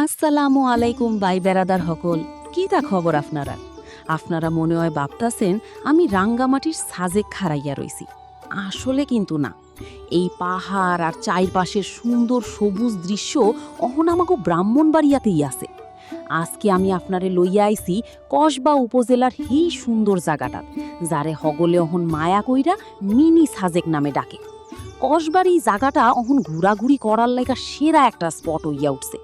আসসালামু আলাইকুম ভাই বেড়াদার হকল। কি তা খবর আপনারা? আপনারা মনে হয় ভাবতাছেন আমি রাঙ্গামাটির সাজে খাড়াইয়া রইছি। আসলে কিন্তু না। এই পাহাড় আর চারপাশের সুন্দর সবুজ দৃশ্য অহন আমাকে ব্রাহ্মণবাড়িয়াতেই আছে। আজকে আমি আপনারে লইয়া আইছি কসবা উপজেলার এই সুন্দর জায়গাটা, যারে হগলে অহন মায়া কইরা মিনি সাজেক নামে ডাকে। কসবার এই জায়গাটা অহন ঘোরাঘুরি করার লাইগা সেরা একটা স্পট হইয়া উঠছে।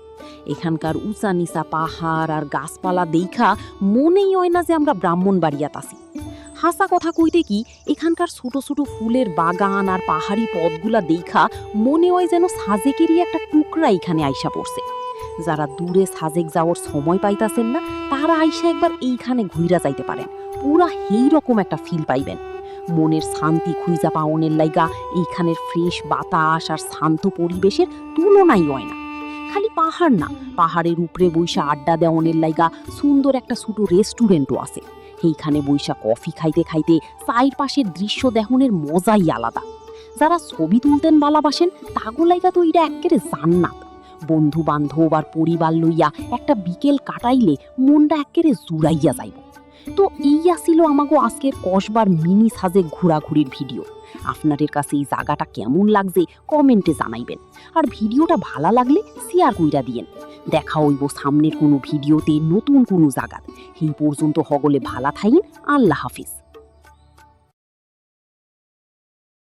এখানকার উঁচা নিচা পাহাড় আর গাছপালা দেইখা মনেই হয় না যে আমরা ব্রাহ্মণবাড়িয়াত আছি। হাসা কথা কইতে কি, এখানকার ছোট ছোট ফুলের বাগান আর পাহাড়ি পথগুলা দেইখা মনে হয় যেন সাজেকেরই একটা টুকরা এখানে আইসা পড়ছে। যারা দূরে সাজেক যাওয়ার সময় পাইতাছেন না, তারা আইসা একবার এইখানে ঘুইরা যাইতে পারেন। পুরা এই রকম একটা ফিল পাইবেন। মনের শান্তি খুঁজা পাওনের লাইগা এইখানের ফ্রেশ বাতাস আর শান্ত পরিবেশের তুলনাই হয় না। খালি পাহাড় না, পাহাড়ের উপরে বইসা আড্ডা দেওয়ানের লাইগা সুন্দর একটা ছোট রেস্টুরেন্টও আছে। এইখানে বইসা কফি খাইতে খাইতে চারপাশের দৃশ্য দেহনের মজাই আলাদা। যারা ছবি তুলতেন ভালোবাসেন, তাগো লাইগা তো এটা এক্কেরে জান্নাত। বন্ধু বান্ধব আর পরিবার লইয়া একটা বিকেল কাটাইলে মনটা এক্কেরে জুড়াইয়া যাইব। তো এই আসিল আমাগো আজকের কসবার মিনি সাজে ঘোরাঘুরির ভিডিও। আপনাদের কাছে এই জায়গাটা কেমন লাগছে কমেন্টে জানাইবেন। আর ভিডিওটা ভালো লাগলে শেয়ার কইরা দিয়েন। দেখা হইব সামনের কোনো ভিডিওতে নতুন কোনো জায়গা। এই পর্যন্ত হগলে ভালা থাইন। আল্লাহ হাফিজ।